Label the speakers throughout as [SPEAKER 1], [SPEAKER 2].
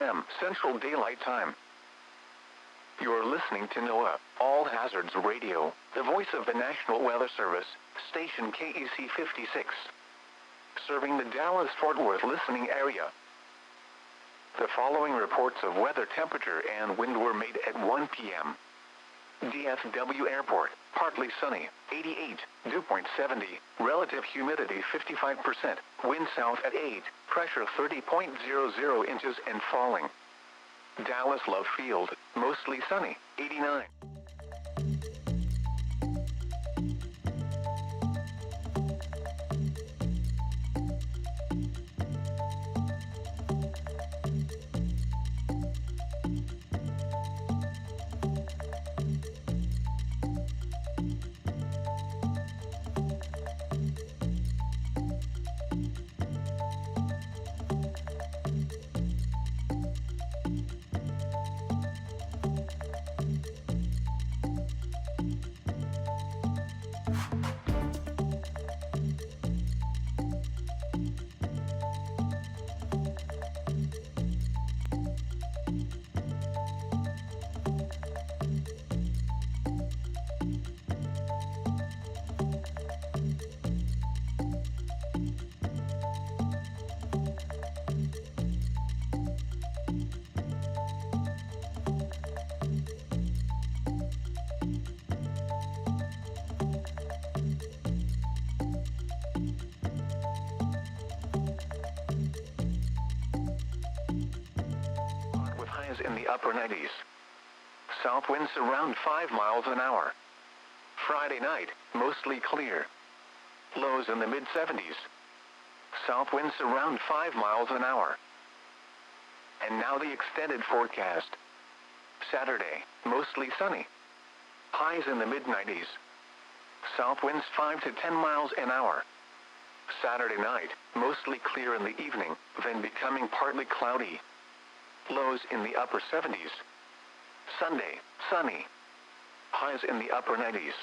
[SPEAKER 1] p.m. Central Daylight Time. You're listening to NOAA, All Hazards Radio, the voice of the National Weather Service, station KEC 56. Serving the Dallas-Fort Worth listening area. The following reports of weather, temperature, and wind were made at 1 p.m. DFW Airport, partly sunny, 88, dew point 70, relative humidity 55%, wind south at 8, pressure 30.00 inches and falling. Dallas Love Field, mostly sunny, 89. In the upper 90s. South winds around 5 miles an hour. Friday night, mostly clear. Lows in the mid-70s. South winds around 5 miles an hour. And now the extended forecast. Saturday, mostly sunny. Highs in the mid-90s. South winds 5 to 10 miles an hour. Saturday night, mostly clear in the evening, then becoming partly cloudy. Lows in the upper 70s. Sunday, sunny. Highs in the upper 90s.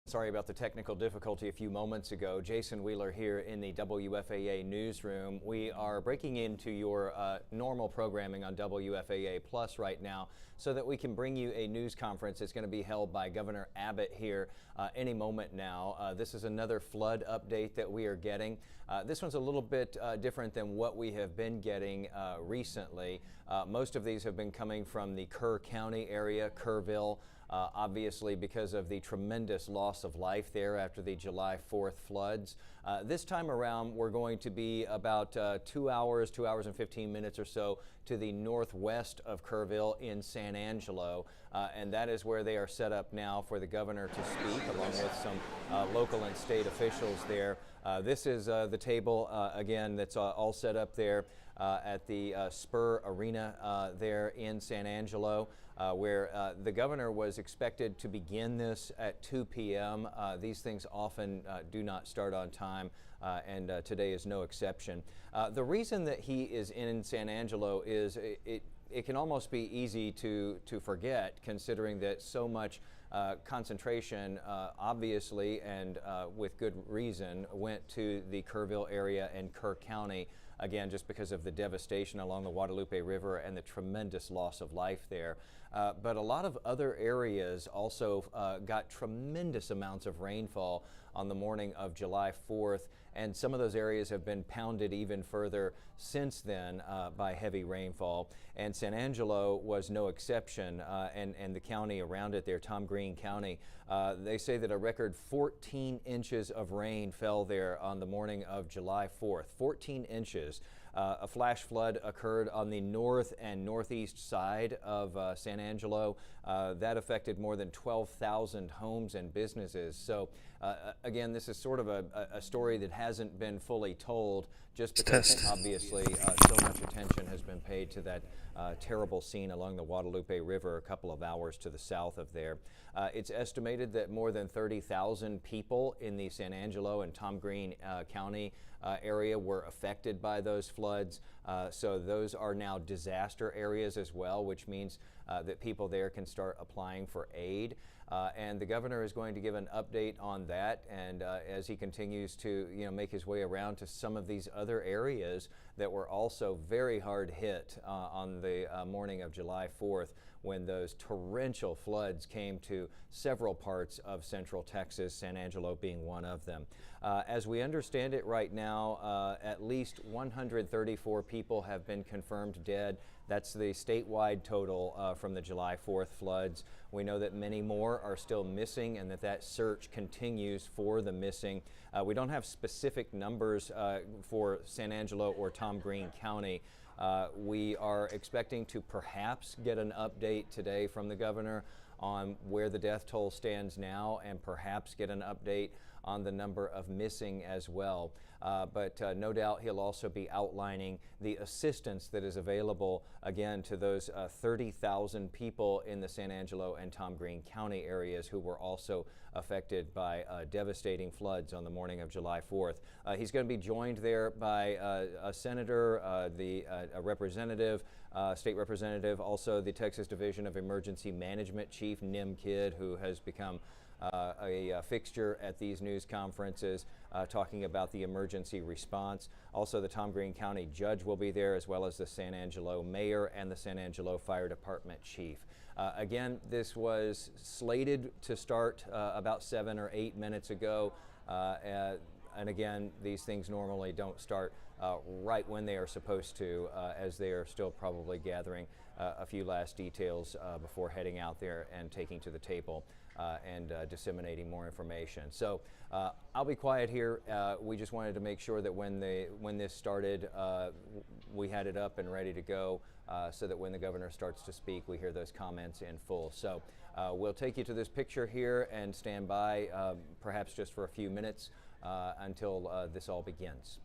[SPEAKER 2] Sorry about the technical difficulty a few moments ago. Jason Wheeler here in the WFAA newsroom. We are breaking into your normal programming on WFAA Plus right now so that we can bring you a news conference. It's going to be held by Governor Abbott here any moment now. This is another flood update that we are getting. This one's a little bit different than what we have been getting recently. Most of these have been coming from the Kerr County area, Kerrville, obviously because of the tremendous loss of life there after the July 4th floods. This time around, we're going to be about 2 hours and 15 minutes or so to the northwest of Kerrville in San Angelo, and that is where they are set up now for the governor to speak, along with some local and state officials there. This is the table, again, that's all set up there at the Spur Arena there in San Angelo, where the governor was expected to begin this at 2 p.m. These things often do not start on time, and today is no exception. The reason that he is in San Angelo is it can almost be easy to forget, considering that so much concentration, obviously, and with good reason, went to the Kerrville area and Kerr County, again, just because of the devastation along the Guadalupe River and the tremendous loss of life there. But a lot of other areas also got tremendous amounts of rainfall on the morning of July 4th, and some of those areas have been pounded even further since then by heavy rainfall. And San Angelo was no exception, and the county around it there, Tom Green County, they say that a record 14 inches of rain fell there on the morning of July 4th. 14 inches. A flash flood occurred on the north and northeast side of San Angelo. That affected more than 12,000 homes and businesses. So again, this is sort of a story that hasn't been fully told, just because obviously so much attention has been paid to that terrible scene along the Guadalupe River a couple of hours to the south of there. It's estimated that more than 30,000 people in the San Angelo and Tom Green County area were affected by those floods. So those are now disaster areas as well, which means that people there can start applying for aid. And the governor is going to give an update on that, and as he continues to make his way around to some of these other areas that were also very hard hit on the morning of July 4th, when those torrential floods came to several parts of central Texas, San Angelo being one of them. As we understand it right now, at least 134 people have been confirmed dead. That's the statewide total from the July 4th floods. We know that many more are still missing, and that search continues for the missing. We don't have specific numbers for San Angelo or Tom Green County. We are expecting to perhaps get an update today from the governor on where the death toll stands now, and perhaps get an update on the number of missing as well. But no doubt he'll also be outlining the assistance that is available, again, to those 30,000 people in the San Angelo and Tom Green County areas who were also affected by devastating floods on the morning of July 4th. He's going to be joined there by a senator, a representative, state representative, also the Texas Division of Emergency Management Chief Nim Kidd, who has become a fixture at these news conferences, talking about the emergency response. Also, the Tom Green County judge will be there, as well as the San Angelo mayor and the San Angelo Fire Department chief. Again, this was slated to start about 7 or 8 minutes ago, and again, these things normally don't start right when they are supposed to, as they are still probably gathering a few last details before heading out there and taking to the table and disseminating more information. So I'll be quiet here. We just wanted to make sure that when this started, we had it up and ready to go, so that when the governor starts to speak, we hear those comments in full. So we'll take you to this picture here and stand by, perhaps just for a few minutes until this all begins.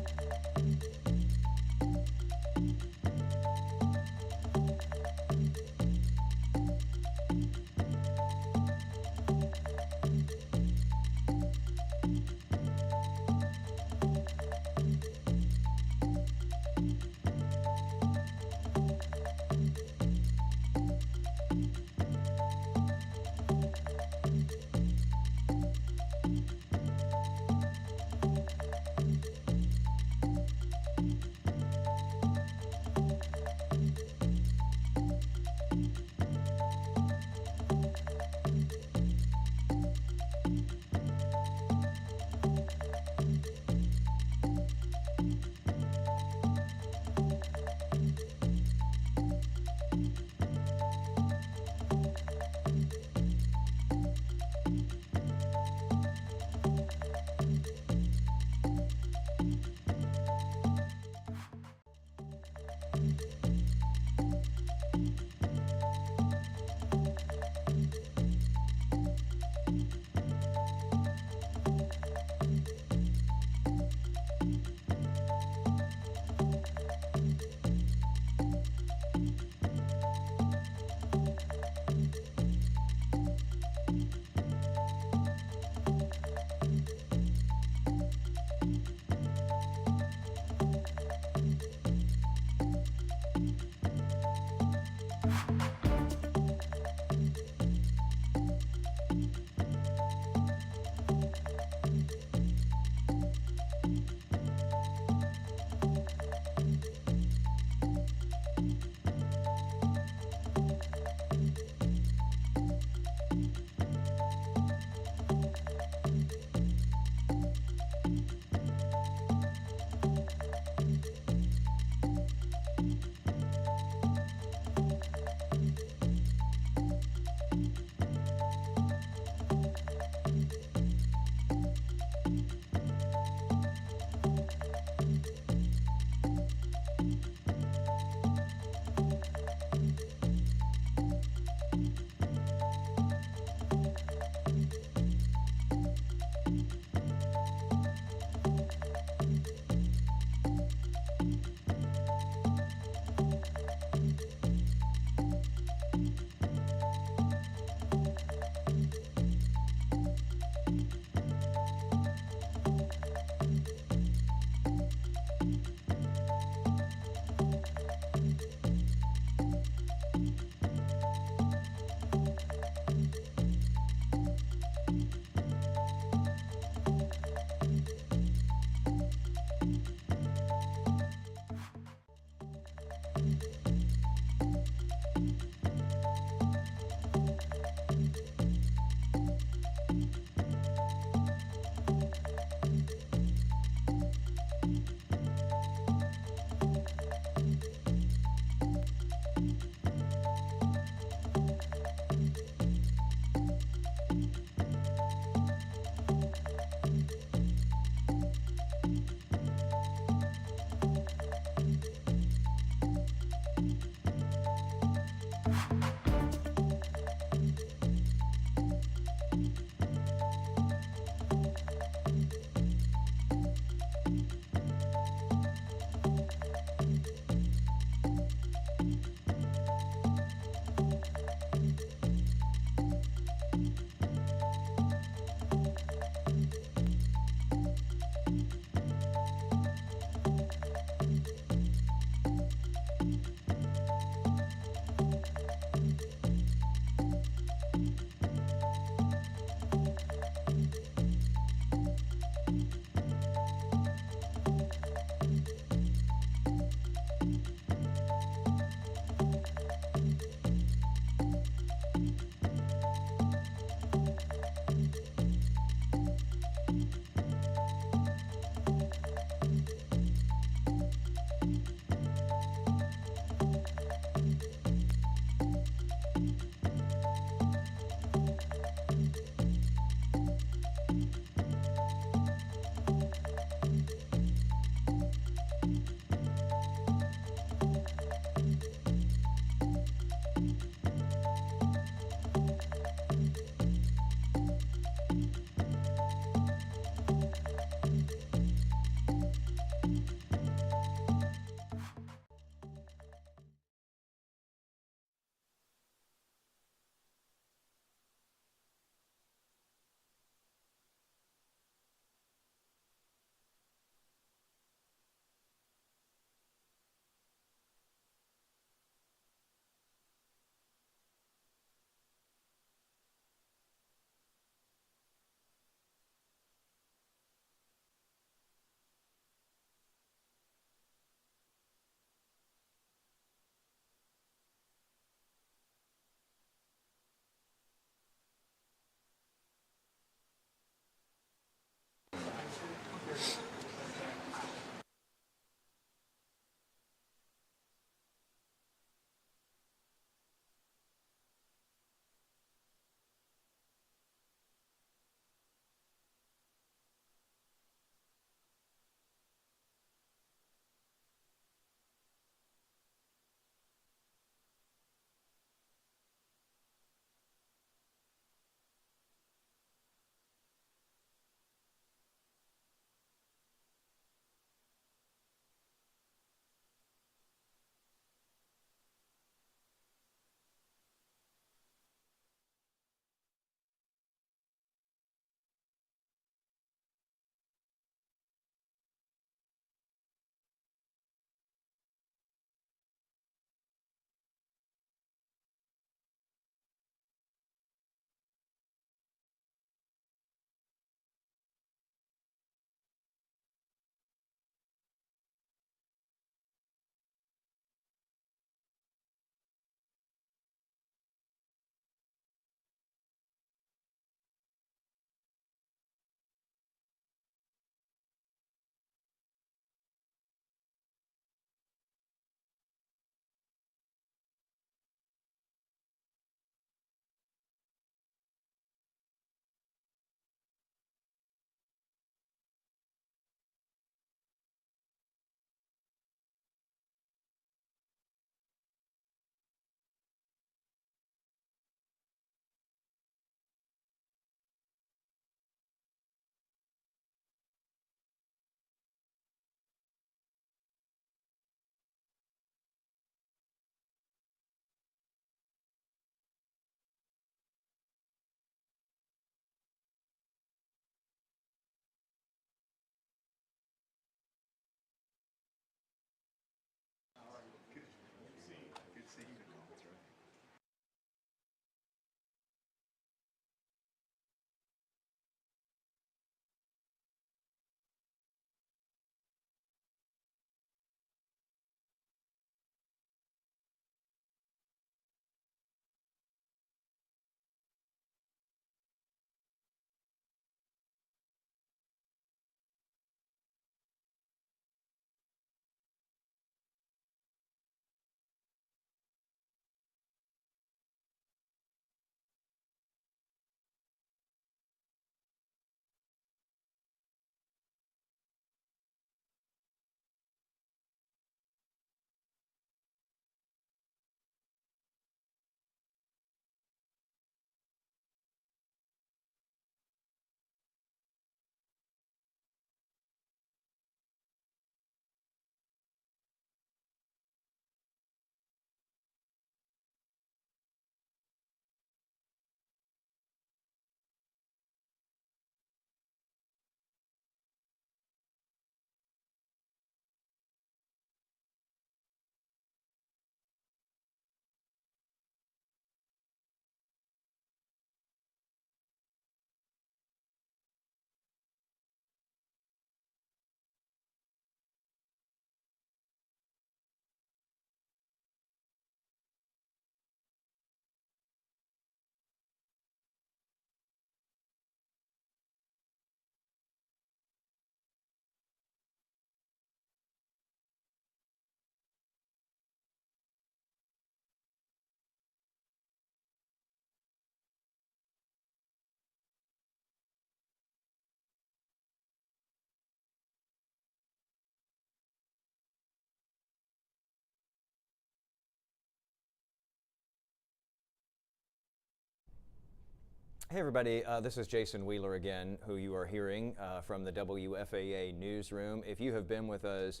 [SPEAKER 2] Hey everybody, this is Jason Wheeler again, who you are hearing from the WFAA Newsroom. If you have been with us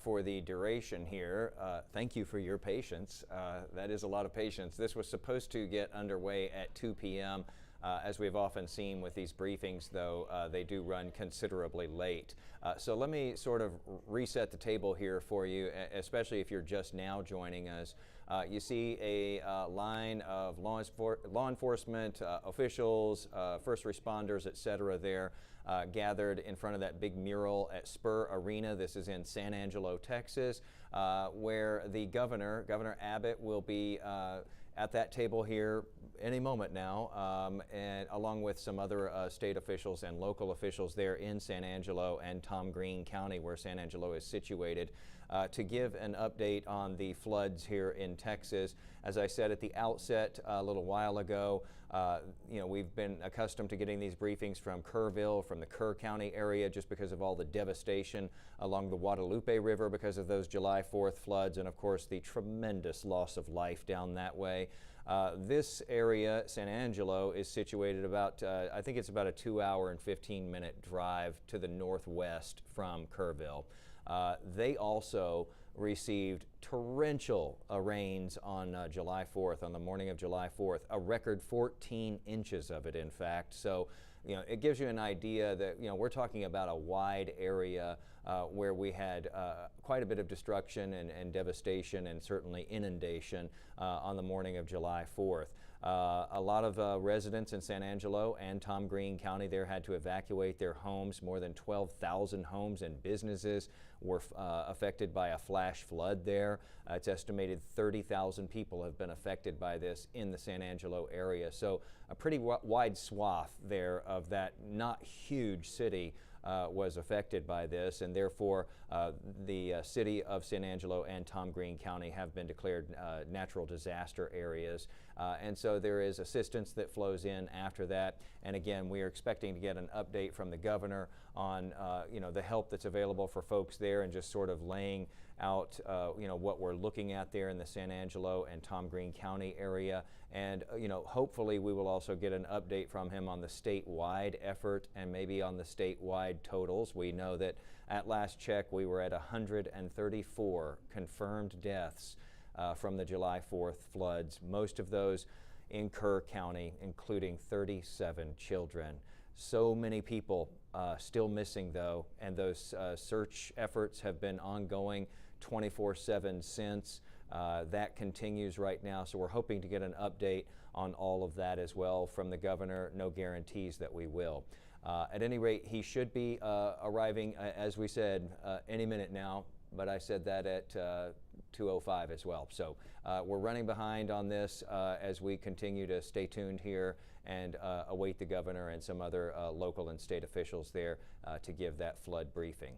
[SPEAKER 2] for the duration here, thank you for your patience. That is a lot of patience. This was supposed to get underway at 2 p.m. As we've often seen with these briefings, though, they do run considerably late. So let me sort of reset the table here for you, especially if you're just now joining us. You see a line of law enforcement officials, first responders, et cetera, there gathered in front of that big mural at Spur Arena. This is in San Angelo, Texas, where the Governor Abbott, will be at that table here any moment now, and along with some other state officials and local officials there in San Angelo and Tom Green County, where San Angelo is situated, to give an update on the floods here in Texas. As I said at the outset a little while ago, we've been accustomed to getting these briefings from Kerrville, from the Kerr County area, just because of all the devastation along the Guadalupe River because of those July 4th floods, and of course the tremendous loss of life down that way. This area, San Angelo, is situated about, I think it's about a 2-hour and 15-minute drive to the northwest from Kerrville. They also received torrential rains on July 4th, on the morning of July 4th, a record 14 inches of it, in fact. So, it gives you an idea that, we're talking about a wide area where we had quite a bit of destruction and devastation and certainly inundation on the morning of July 4th. A lot of residents in San Angelo and Tom Green County there had to evacuate their homes. More than 12,000 homes and businesses were affected by a flash flood there. It's estimated 30,000 people have been affected by this in the San Angelo area. So a pretty wide swath there of that not huge city was affected by this, and therefore the city of San Angelo and Tom Green County have been declared natural disaster areas, and so there is assistance that flows in after that. And again, we are expecting to get an update from the governor on the help that's available for folks there, and just sort of laying out what we're looking at there in the San Angelo and Tom Green County area. And hopefully we will also get an update from him on the statewide effort and maybe on the statewide totals. We know that at last check we were at 134 confirmed deaths from the July 4th floods, most of those in Kerr County, including 37 children. So many people still missing, though, and those search efforts have been ongoing 24/7 since. That continues right now, so we're hoping to get an update on all of that as well from the governor. No guarantees that we will. At any rate, he should be arriving, as we said, any minute now, but I said that at 2:05 as well. So we're running behind on this as we continue to stay tuned here and await the governor and some other local and state officials there to give that flood briefing.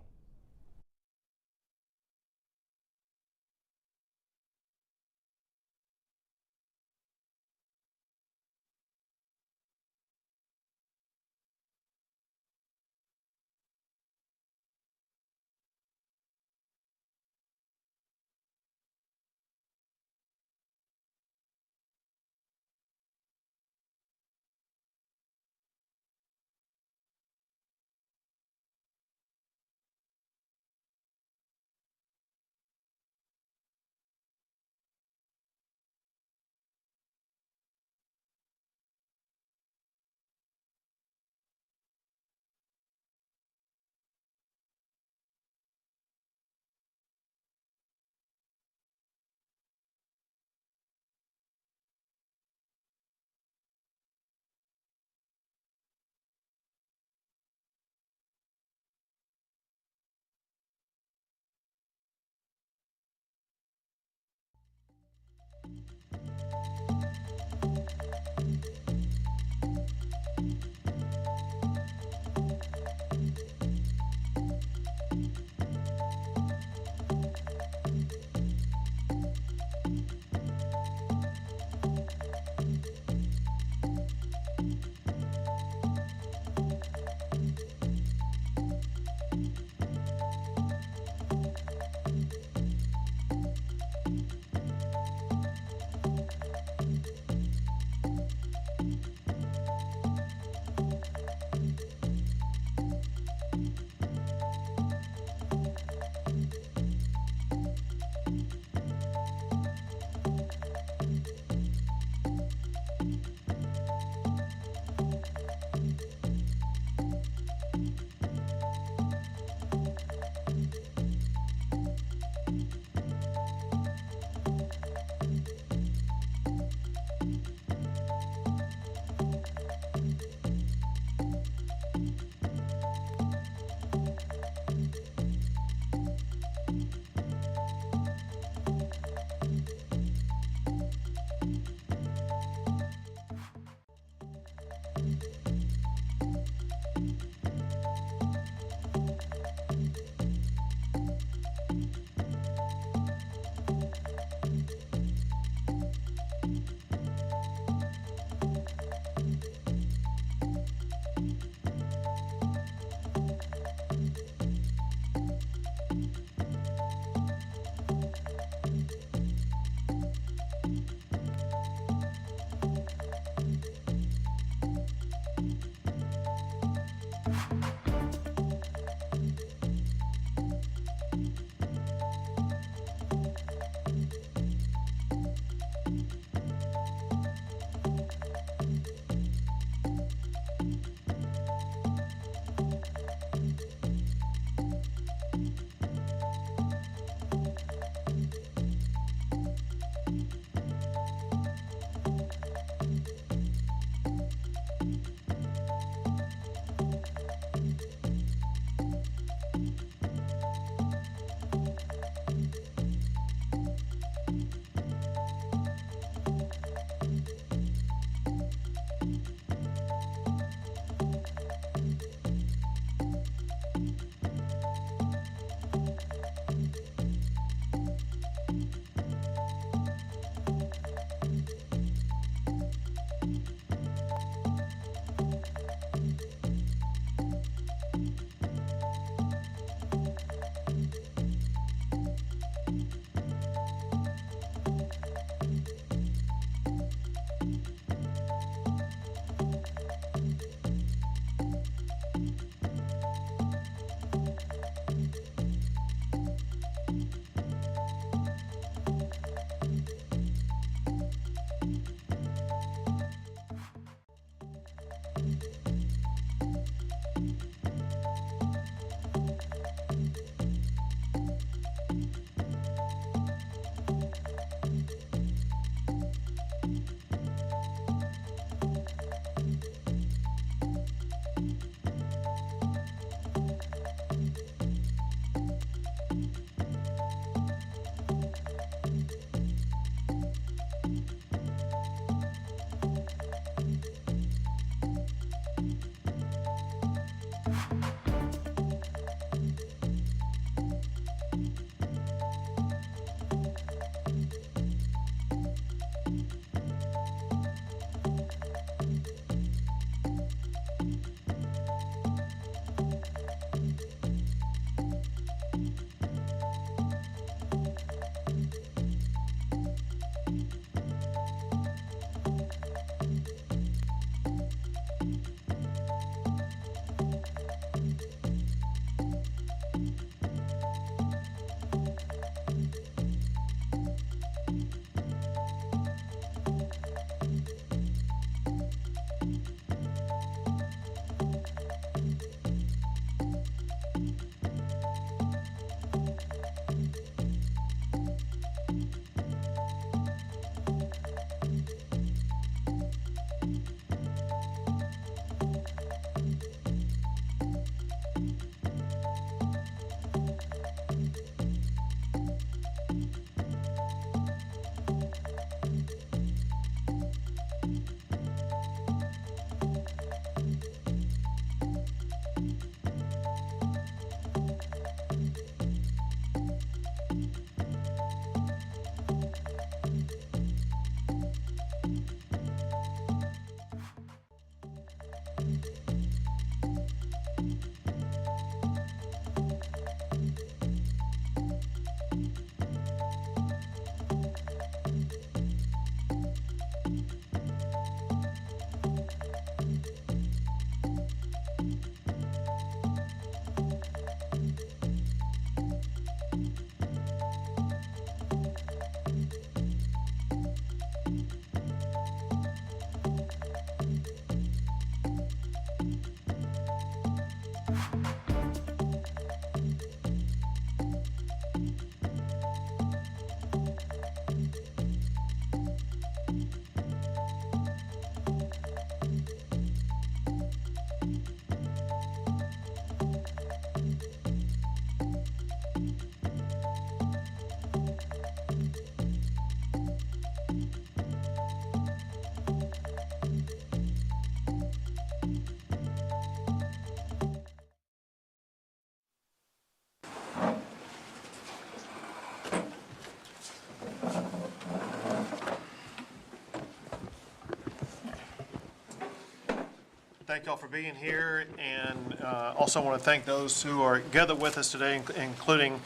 [SPEAKER 3] Thank y'all for being here, and also want to thank those who are gathered with us today, including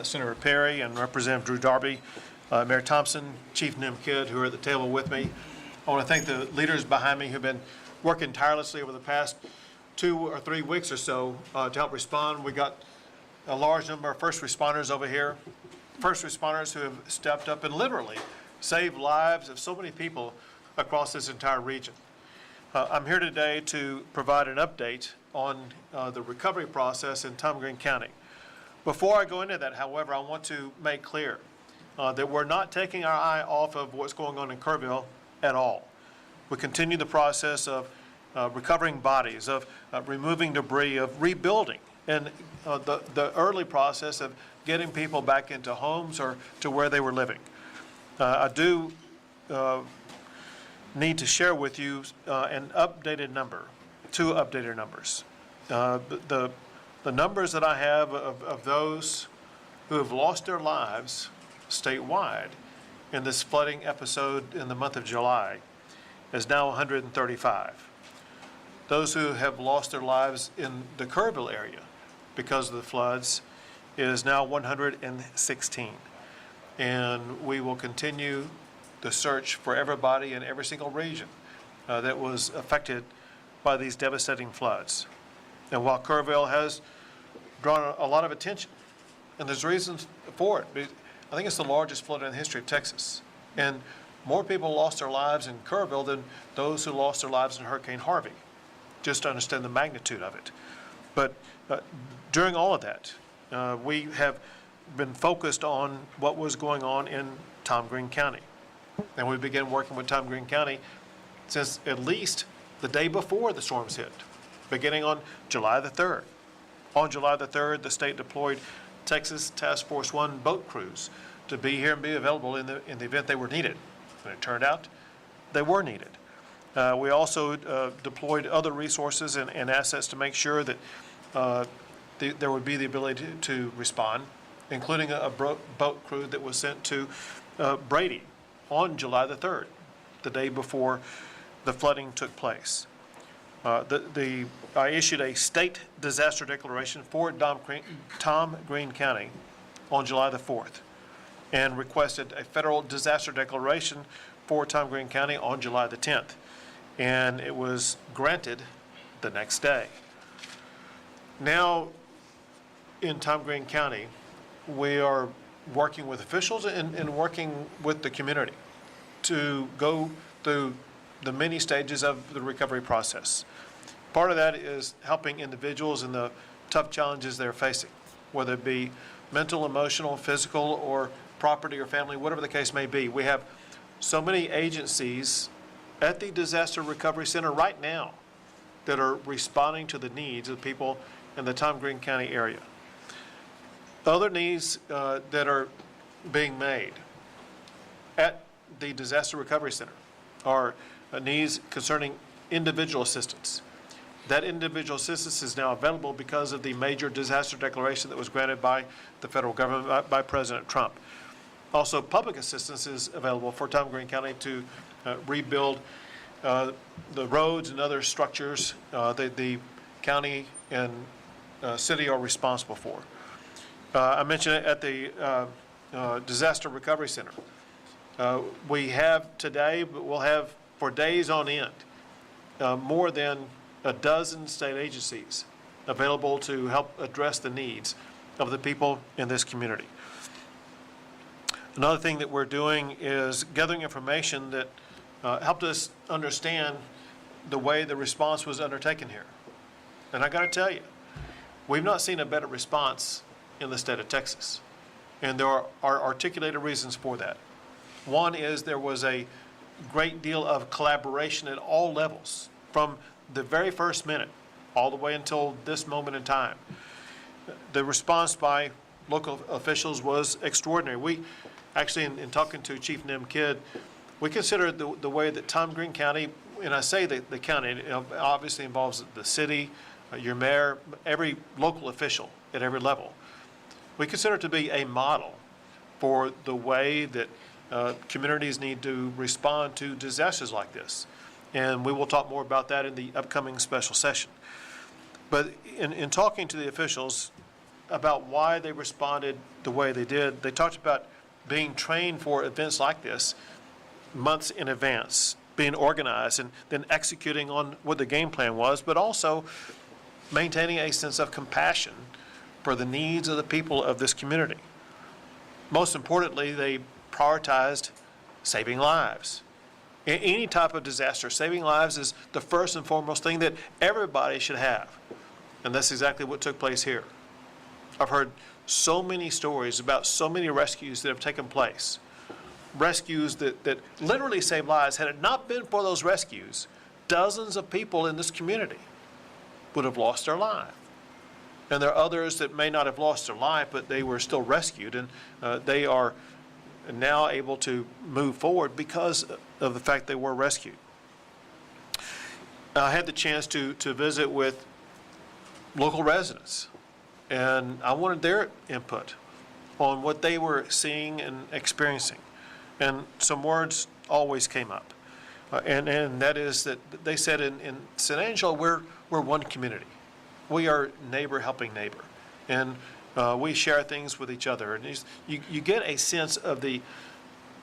[SPEAKER 3] Senator Perry and Representative Drew Darby, Mayor Thompson, Chief Nim Kidd, who are at the table with me. I want to thank the leaders behind me who've been working tirelessly over the past 2 or 3 weeks or so to help respond. We got a large number of first responders over here, first responders who have stepped up and literally saved lives of so many people across this entire region. I'm here today to provide an update on the recovery process in Tom Green County. Before I go into that, however, I want to make clear that we're not taking our eye off of what's going on in Kerrville at all. We continue the process of recovering bodies, of removing debris, of rebuilding, and the early process of getting people back into homes or to where they were living. I do need to share with you an updated number, 2 updated numbers. The numbers that I have of those who have lost their lives statewide in this flooding episode in the month of July is now 135. Those who have lost their lives in the Kerrville area because of the floods is now 116. And we will continue the search for everybody in every single region that was affected by these devastating floods. And while Kerrville has drawn a lot of attention, and there's reasons for it, I think it's the largest flood in the history of Texas. And more people lost their lives in Kerrville than those who lost their lives in Hurricane Harvey, just to understand the magnitude of it. But during all of that, we have been focused on what was going on in Tom Green County. And we began working with Tom Green County since at least the day before the storms hit, beginning on July the 3rd. On July the 3rd, the state deployed Texas Task Force 1 boat crews to be here and be available in the event they were needed. And it turned out they were needed. We also deployed other resources and assets to make sure that there would be the ability to respond, including a boat crew that was sent to Brady on July the 3rd, the day before the flooding took place. I issued a state disaster declaration for Tom Green County on July the 4th and requested a federal disaster declaration for Tom Green County on July the 10th. And it was granted the next day. Now, in Tom Green County, we are working with officials and working with the community to go through the many stages of the recovery process. Part of that is helping individuals in the tough challenges they're facing, whether it be mental, emotional, physical, or property or family, whatever the case may be. We have so many agencies at the Disaster Recovery Center right now that are responding to the needs of people in the Tom Green County area. Other needs that are being made at the Disaster Recovery Center are needs concerning individual assistance. That individual assistance is now available because of the major disaster declaration that was granted by the federal government, by President Trump. Also, public assistance is available for Tom Green County to rebuild the roads and other structures that the county and city are responsible for. I mentioned it at the Disaster Recovery Center. We have today, but we'll have for days on end, more than a dozen state agencies available to help address the needs of the people in this community. Another thing that we're doing is gathering information that helped us understand the way the response was undertaken here. And I got to tell you, we've not seen a better response in the state of Texas. And there are articulated reasons for that. One is there was a great deal of collaboration at all levels, from the very first minute all the way until this moment in time. The response by local officials was extraordinary. We actually, in talking to Chief Nim Kidd, we consider the way that Tom Green County, and I say the county, it obviously involves the city, your mayor, every local official at every level. We consider it to be a model for the way that communities need to respond to disasters like this. and we will talk more about that in the upcoming special session. But in talking to the officials about why they responded the way they did, they talked about being trained for events like this months in advance, being organized and then executing on what the game plan was, but also maintaining a sense of compassion for the needs of the people of this community. Most importantly, they prioritized saving lives. In any type of disaster, saving lives is the first and foremost thing that everybody should have. And that's exactly what took place here. I've heard so many stories about so many rescues that have taken place. Rescues that literally saved lives. Had it not been for those rescues, dozens of people in this community would have lost their life. And there are others that may not have lost their life, but they were still rescued, and they are now able to move forward because of the fact they were rescued. I had the chance to visit with local residents, and I wanted their input on what they were seeing and experiencing. And some words always came up, and that is that they said in San Angelo, we're one community. We are neighbor helping neighbor, and we share things with each other. And you get a sense of the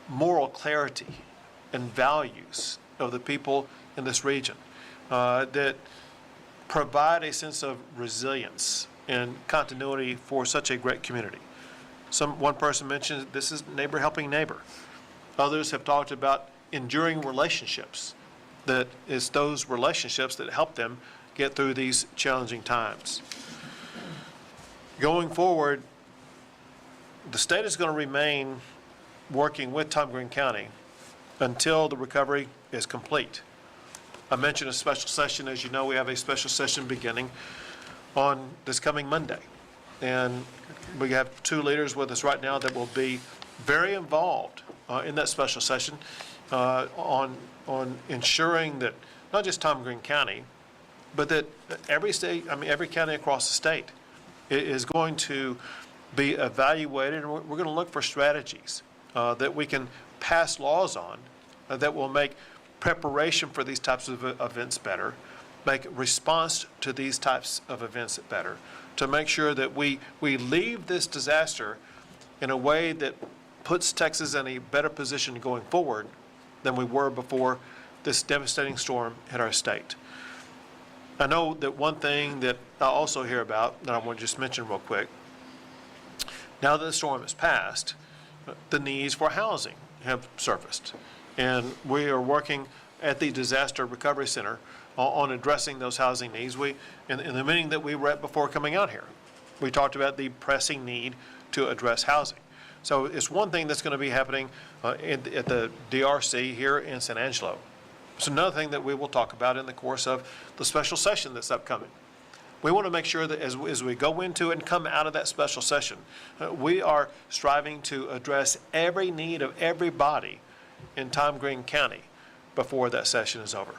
[SPEAKER 3] moral clarity and values of the people in this region that provide a sense of resilience and continuity for such a great community. One person mentioned this is neighbor helping neighbor. Others have talked about enduring relationships, that it's those relationships that help them get through these challenging times. Going forward, the state is going to remain working with Tom Green County until the recovery is complete. I mentioned a special session. As you know, we have a special session beginning on this coming Monday. And we have two leaders with us right now that will be very involved in that special session on ensuring that not just Tom Green County, but that every county across the state is going to be evaluated, and we're going to look for strategies that we can pass laws on that will make preparation for these types of events better, make response to these types of events better, to make sure that we leave this disaster in a way that puts Texas in a better position going forward than we were before this devastating storm hit our state. I know that one thing that I also hear about that I want to just mention real quick, now that the storm has passed, the needs for housing have surfaced. And we are working at the Disaster Recovery Center on addressing those housing needs. In the meeting that we were at before coming out here, we talked about the pressing need to address housing. So it's one thing that's going to be happening at the DRC here in San Angelo. It's another thing that we will talk about in the course of the special session that's upcoming. We want to make sure that as we go into and come out of that special session, we are striving to address every need of everybody in Tom Green County before that session is over.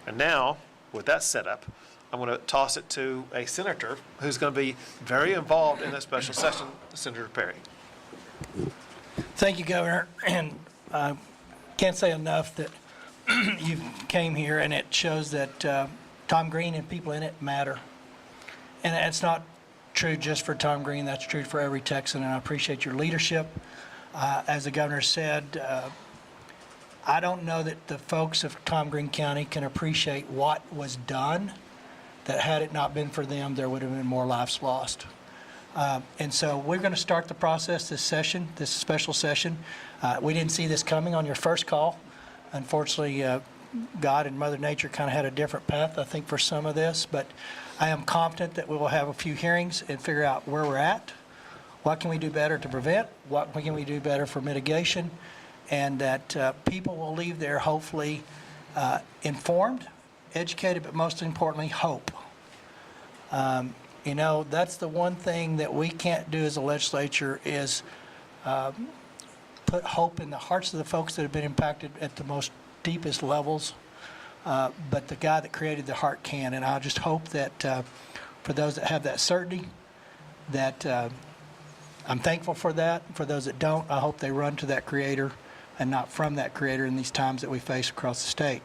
[SPEAKER 3] And now, with that set up, I'm going to toss it to a senator who's going to be very involved in that special session, Senator Perry.
[SPEAKER 4] Thank you, Governor. And I can't say enough that you came here, and it shows that Tom Green and people in it matter. And that's not true just for Tom Green. That's true for every Texan, and I appreciate your leadership. As the governor said, I don't know that the folks of Tom Green County can appreciate what was done, that had it not been for them, there would have been more lives lost. And so we're going to start the process this session, this special session. We didn't see this coming on your first call. Unfortunately, God and Mother Nature kind of had a different path, I think, for some of this. But I am confident that we will have a few hearings and figure out where we're at, what can we do better to prevent, what can we do better for mitigation, and that people will leave there hopefully informed, educated, but most importantly, hope. You know, that's the one thing that we can't do as a legislature is put hope in the hearts of the folks that have been impacted at the most deepest levels. But the guy that created the heart can. And I just hope that for those that have that certainty, that I'm thankful for that. For those that don't, I hope they run to that creator and not from that creator in these times that we face across the state.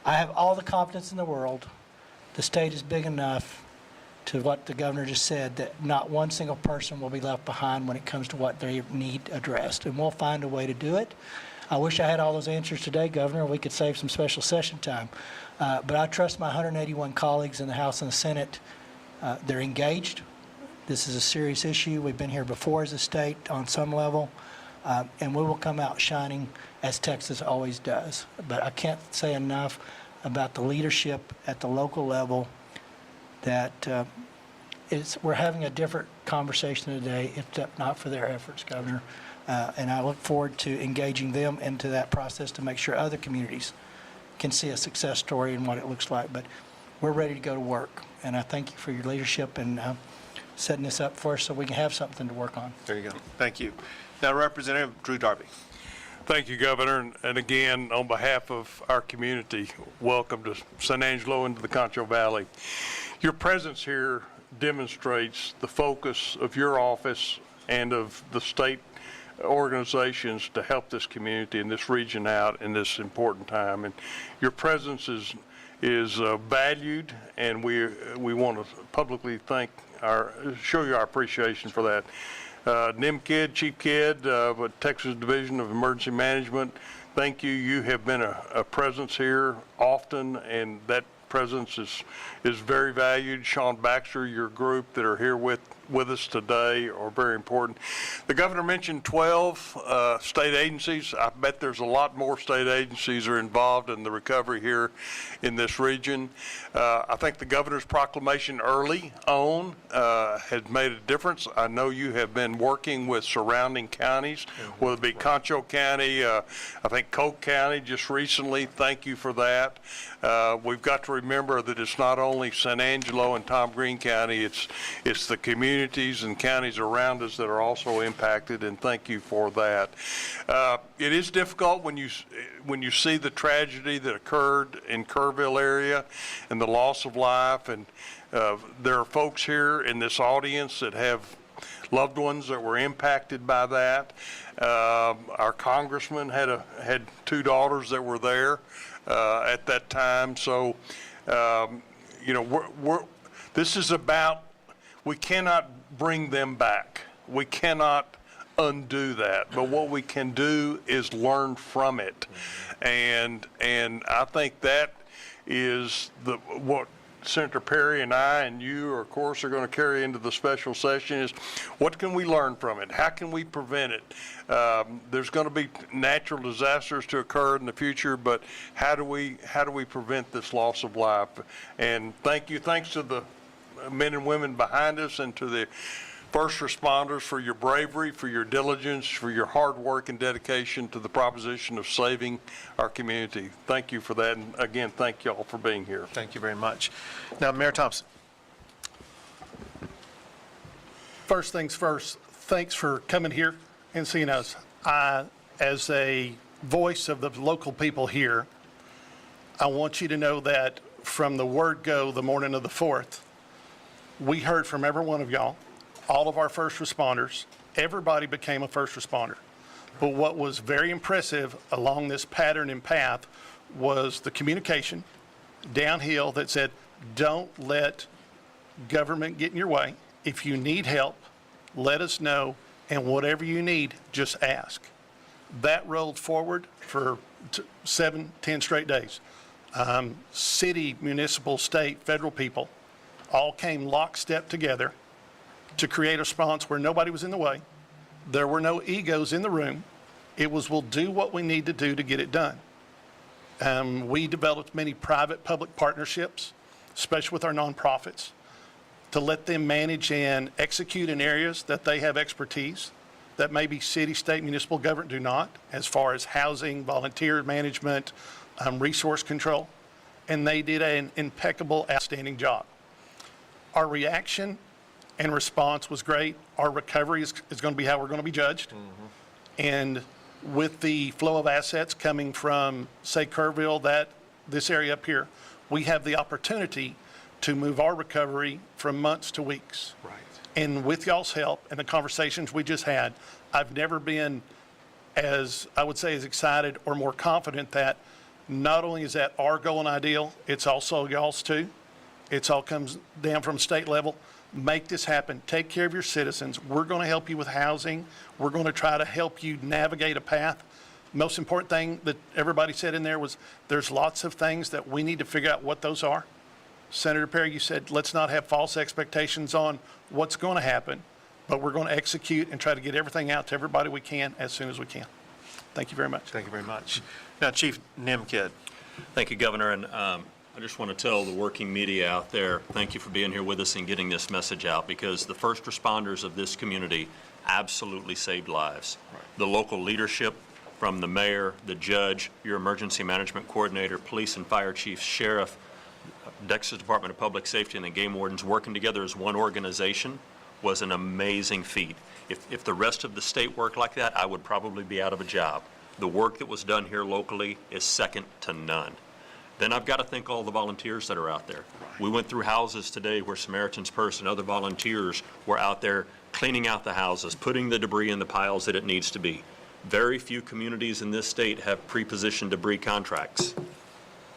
[SPEAKER 4] I have all the confidence in the world. The state is big enough, to what the governor just said, that not one single person will be left behind when it comes to what they need addressed. And we'll find a way to do it. I wish I had all those answers today, Governor. We could save some special session time. But I trust my 181 colleagues in the House and the Senate. They're engaged. This is a serious issue. We've been here before as a state on some level. And we will come out shining as Texas always does. But I can't say enough about the leadership at the local level that we're having a different conversation today, if not for their efforts, Governor. And I look forward to engaging them into that process to make sure other communities can see a success story and what it looks like. But we're ready to go to work. And I thank you for your leadership and setting this up for us so we can have something to work on.
[SPEAKER 3] There you go. Thank you. Now, Representative Drew Darby.
[SPEAKER 5] Thank you, Governor. And again, on behalf of our community, welcome to San Angelo and to the Concho Valley. Your presence here demonstrates the focus of your office and of the state organizations to help this community and this region out in this important time. And your presence is valued, and we want to publicly show you our appreciation for that. NIMKID, Chief Kidd, Texas Division of Emergency Management, thank you. You have been a presence here often, and that presence is very valued. Sean Baxter, your group that are here with us today are very important. The governor mentioned 12 state agencies. I bet there's a lot more state agencies are involved in the recovery here in this region. I think the governor's proclamation early on has made a difference. I know you have been working with surrounding counties, whether it be Concho County, I think Coke County just recently. Thank you for that. We've got to remember that it's not only San Angelo and Tom Green County, it's the communities and counties around us that are also impacted, and thank you for that. It is difficult when you see the tragedy that occurred in Kerrville area and the loss of life, and there are folks here in this audience that have loved ones that were impacted by that. Our congressman had two daughters that were there at that time. So, you know, this is about, we cannot bring them back. We cannot undo that. But what we can do is learn from it. And I think that is what Senator Perry and I and you, of course, are going to carry into the special session is what can we learn from it? How can we prevent it? There's going to be natural disasters to occur in the future, but how do we prevent this loss of life? And thanks to the men and women behind us and to the first responders for your bravery, for your diligence, for your hard work and dedication to the proposition of saving our community. Thank you for that. And again, thank you all for being here.
[SPEAKER 3] Thank you very much. Now, Mayor Thompson.
[SPEAKER 6] First things first, thanks for coming here and seeing us. As a voice of the local people here, I want you to know that from the word go the morning of the 4th, we heard from every one of y'all, all of our first responders. Everybody became a first responder. But what was very impressive along this pattern and path was the communication downhill that said, don't let government get in your way. If you need help, let us know, and whatever you need, just ask. That rolled forward for 7, 10 straight days. City, municipal, state, federal people all came lockstep together to create a response where nobody was in the way. There were no egos in the room. It was, we'll do what we need to do to get it done. We developed many private-public partnerships, especially with our nonprofits, to let them manage and execute in areas that they have expertise that maybe city, state, municipal government do not, as far as housing, volunteer management, resource control. And they did an impeccable, outstanding job. Our reaction and response was great. Our recovery is going to be how we're going to be judged. And with the flow of assets coming from, say, Kerrville, this area up here, we have the opportunity to move our recovery from months to weeks.
[SPEAKER 3] Right.
[SPEAKER 6] And with y'all's help and the conversations we just had, I've never been as, I would say, as excited or more confident that not only is that our goal and ideal, it's also y'all's too. It's all comes down from state level. Make this happen. Take care of your citizens. We're going to help you with housing. We're going to try to help you navigate a path. Most important thing that everybody said in there was there's lots of things that we need to figure out what those are. Senator Perry, you said let's not have false expectations on what's going to happen, but we're going to execute and try to get everything out to everybody we can as soon as we can. Thank you very much.
[SPEAKER 3] Thank you very much. Now, Chief Nimkid.
[SPEAKER 7] Thank you, Governor, and I just want to tell the working media out there, thank you for being here with us and getting this message out, because the first responders of this community absolutely saved lives. Right. The local leadership, from the mayor, the judge, your emergency management coordinator, police and fire chiefs, sheriff, Texas Department of Public Safety, and the game wardens working together as one organization was an amazing feat. If the rest of the state worked like that, I would probably be out of a job. The work that was done here locally is second to none. Then I've got to thank all the volunteers that are out there. We went through houses today where Samaritan's Purse and other volunteers were out there cleaning out the houses, putting the debris in the piles that it needs to be. Very few communities in this state have pre-positioned debris contracts.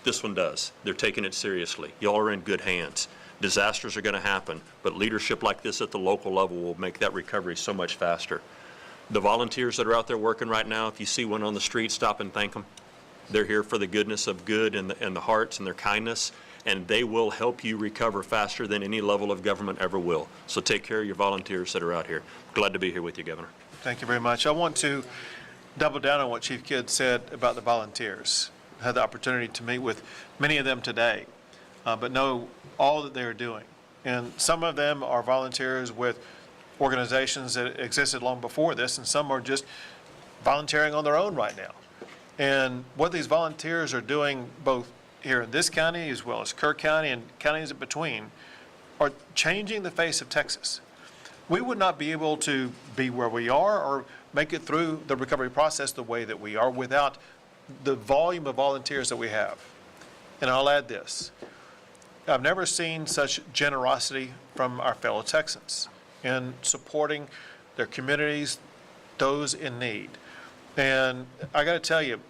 [SPEAKER 7] This one does. They're taking it seriously. Y'all are in good hands. Disasters are going to happen, but leadership like this at the local level will make that recovery so much faster. The volunteers that are out there working right now, if you see one on the street, stop and thank them. They're here for the goodness of good and the hearts and their kindness, and they will help you recover faster than any level of government ever will. So take care of your volunteers that are out here. Glad to be here with you, Governor.
[SPEAKER 3] Thank you very much. I want to double down on what Chief Kidd said about the volunteers. I had the opportunity to meet with many of them today, but know all that they're doing. And some of them are volunteers with organizations that existed long before this, and some are just volunteering on their own right now. And what these volunteers are doing, both here in this county as well as Kerr County and counties in between, are changing the face of Texas. We would not be able to be where we are or make it through the recovery process the way that we are without the volume of volunteers that we have. And I'll add this. I've never seen such generosity from our fellow Texans in supporting their communities, those in need. And I got to tell you,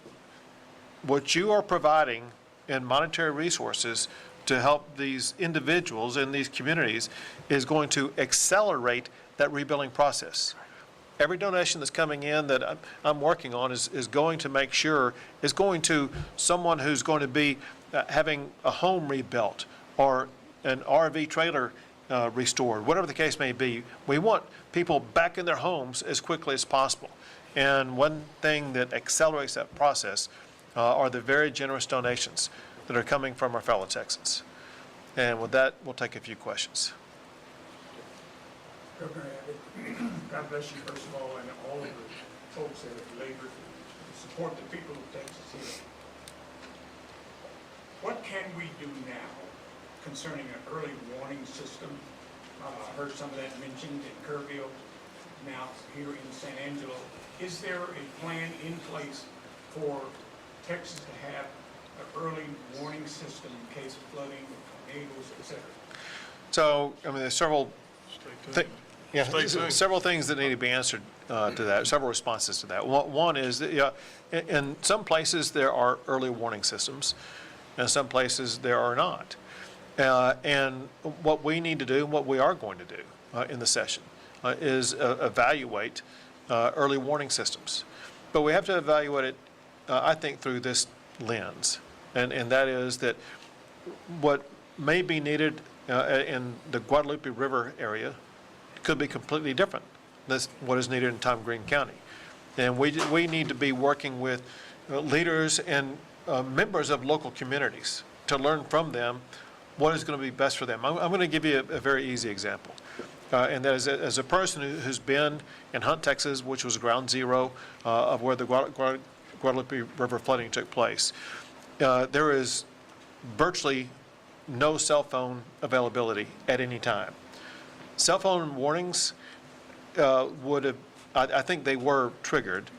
[SPEAKER 3] what you are providing in monetary resources to help these individuals in these communities is going to accelerate that rebuilding process. Every donation that's coming in that I'm working on is going to make sure is going to someone who's going to be having a home rebuilt or an RV trailer restored, whatever the case may be. We want people back in their homes as quickly as possible. And one thing that accelerates that process are the very generous donations that are coming from our fellow Texans. And with that, we'll take a few questions.
[SPEAKER 8] Governor Abbott, God bless you first of all, and all of the folks that have labored to support the people of Texas here. What can we do now concerning an early warning system? I heard some of that mentioned in Kerrville, now here in San Angelo. Is there a plan in place for Texas to have an early warning system in case of flooding, tornadoes, etc.? So, I mean, there's several several things that need to be answered to that, several responses to that. One is that in some places there are early warning systems, and in some places there are not. And what we need to do, what we are going to do in the session, is evaluate early warning systems. But we have to evaluate it, I think, through this lens. And that is that what may be needed in the Guadalupe River area could be completely different than what is needed in Tom Green County. And we need to be working with leaders and members of local communities to learn from them what is going to be best for them. I'm going to give you a very easy example. And that is, as a person who's been in Hunt, Texas, which was ground zero of where the Guadalupe River flooding took place, there is virtually no cell phone availability at any time. Cell phone warnings would have, I think they were triggered,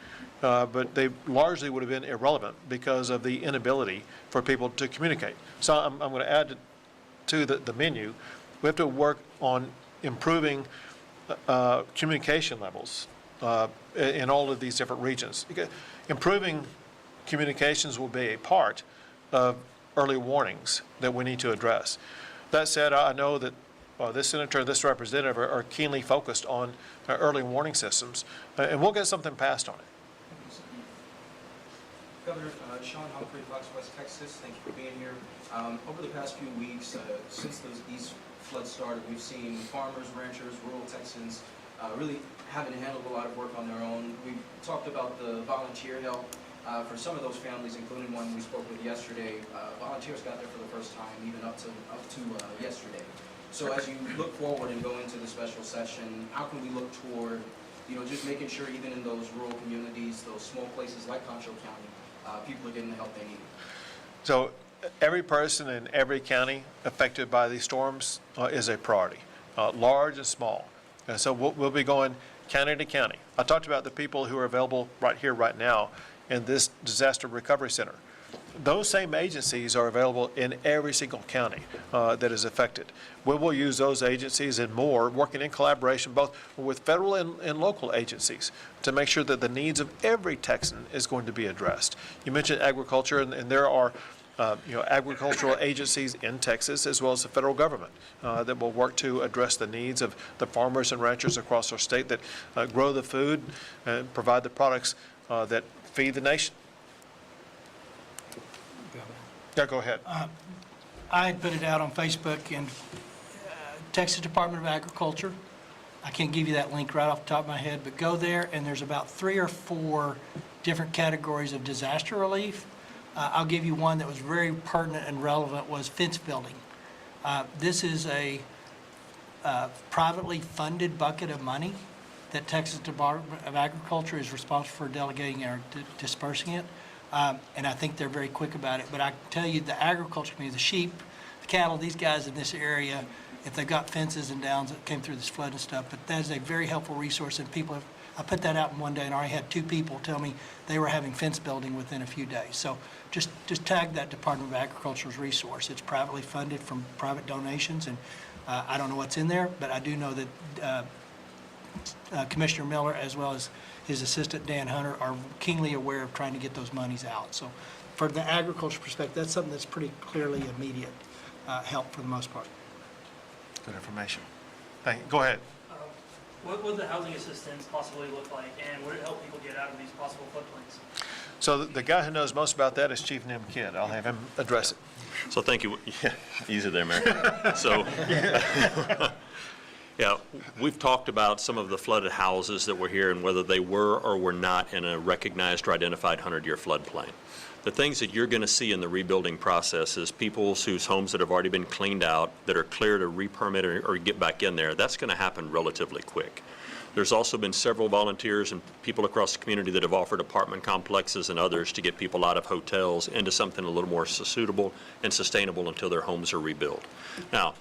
[SPEAKER 8] but they largely would have been irrelevant because of the inability for people to communicate. So I'm going to add to the menu. We have to work on improving communication levels in all of these different regions. Improving communications will be a part of early warnings that we need to address. That said, I know that this senator, this representative are keenly focused on early warning systems, and we'll get something passed on it.
[SPEAKER 9] Governor, Sean Humphrey, Fox West, Texas, thank you for being here. Over the past few weeks, since these floods started, we've seen farmers, ranchers, rural Texans really having to handle a lot of work on their own. We've talked about the volunteer help for some of those families, including one we spoke with yesterday. Volunteers got there for the first time, even up to yesterday. So as you look forward and go into the special session, how can we look toward, just making sure even in those rural communities, those small places like Concho County, people are getting the help they need?
[SPEAKER 8] So every person in every county affected by these storms is a priority, large and small. And so we'll be going county to county. I talked about the people who are available right here, right now, in this disaster recovery center. Those same agencies are available in every single county that is affected. We will use those agencies and more, working in collaboration both with federal and local agencies to make sure that the needs of every Texan is going to be addressed. You mentioned agriculture, and there are agricultural agencies in Texas as well as the federal government that will work to address the needs of the farmers and ranchers across our state that grow the food and provide the products that feed the nation. Yeah, go ahead.
[SPEAKER 4] I had put it out on Facebook, and Texas Department of Agriculture, I can't give you that link right off the top of my head, but go there, and there's about 3 or 4 different categories of disaster relief. I'll give you one that was very pertinent and relevant, was fence building. This is a privately funded bucket of money that Texas Department of Agriculture is responsible for delegating or dispersing it. And I think they're very quick about it. But I can tell you, the agriculture community, the sheep, the cattle, these guys in this area, if they've got fences and downs that came through this flood and stuff, but that is a very helpful resource, and people have, I put that out in one day, and I already had 2 people tell me they were having fence building within a few days. So just tag that Department of Agriculture's resource. It's privately funded from private donations, and I don't know what's in there, but I do know that Commissioner Miller, as well as his assistant Dan Hunter, are keenly aware of trying to get those monies out. So for the agriculture perspective, that's something that's pretty clearly immediate help for the most part.
[SPEAKER 8] Good information. Thank you. Go ahead.
[SPEAKER 10] What would the housing assistance possibly look like, and would it help people get out of these possible floodplains?
[SPEAKER 8] So the guy who knows most about that is Chief Nim Kidd. I'll have him address it.
[SPEAKER 7] So thank you. Yeah, easy there, Mayor. So, yeah, we've talked about some of the flooded houses that were here and whether they were or were not in a recognized or identified 100-year floodplain. The things that you're going to see in the rebuilding process is people whose homes that have already been cleaned out, that are clear to re-permit or get back in there. That's going to happen relatively quick. There's also been several volunteers and people across the community that have offered apartment complexes and others to get people out of hotels into something a little more suitable and sustainable until their homes are rebuilt. Now,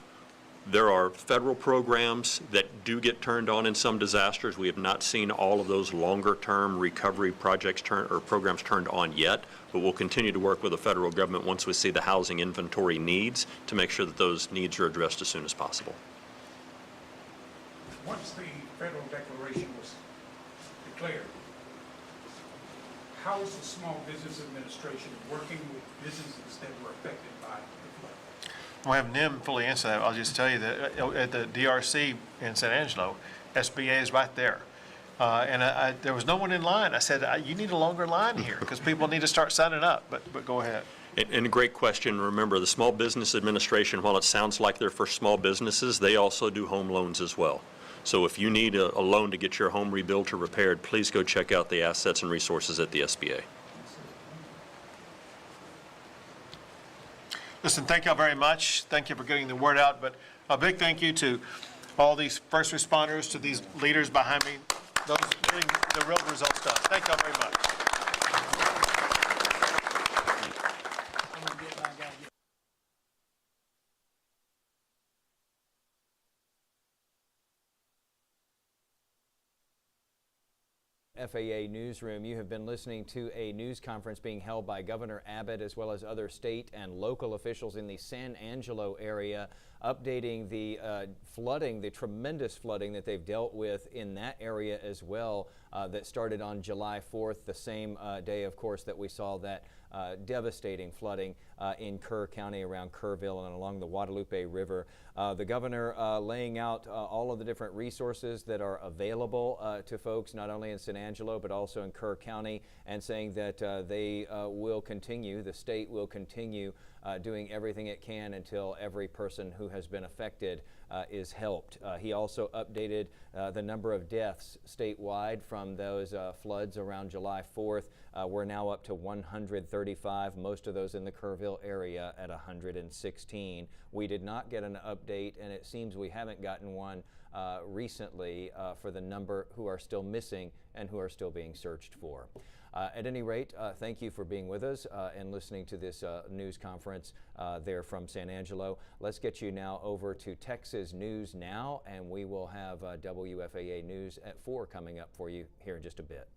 [SPEAKER 7] there are federal programs that do get turned on in some disasters. We have not seen all of those longer-term recovery projects programs turned on yet, but we'll continue to work with the federal government once we see the housing inventory needs to make sure that those needs are addressed as soon as possible.
[SPEAKER 11] Once the federal declaration was declared, how is the Small Business Administration working with businesses that were affected by the flood?
[SPEAKER 8] We'll have Nim fully answer that. I'll just tell you that at the DRC in San Angelo, SBA is right there. And there was no one in line. I said, you need a longer line here because people need to start signing up. But go ahead.
[SPEAKER 7] And a great question. Remember, the Small Business Administration, while it sounds like they're for small businesses, they also do home loans as well. So if you need a loan to get your home rebuilt or repaired, please go check out the assets and resources at the SBA.
[SPEAKER 8] Listen, thank y'all very much. Thank you for getting the word out. But a big thank you to all these first responders, to these leaders behind me, those getting the real results done. Thank y'all very much.
[SPEAKER 2] WFAA Newsroom. You have been listening to a news conference being held by Governor Abbott as well as other state and local officials in the San Angelo area, updating the flooding, the tremendous flooding that they've dealt with in that area as well, that started on July 4th, the same day, of course, that we saw that devastating flooding in Kerr County around Kerrville and along the Guadalupe River. The governor laying out all of the different resources that are available to folks not only in San Angelo but also in Kerr County, and saying that they will continue, the state will continue doing everything it can until every person who has been affected is helped. He also updated the number of deaths statewide from those floods around July 4th. We're now up to 135, most of those in the Kerrville area at 116. We did not get an update, and it seems we haven't gotten one recently for the number who are still missing and who are still being searched for. At any rate, thank you for being with us and listening to this news conference there from San Angelo. Let's get you now over to Texas News Now, and we will have WFAA News at 4 coming up for you here in just a bit.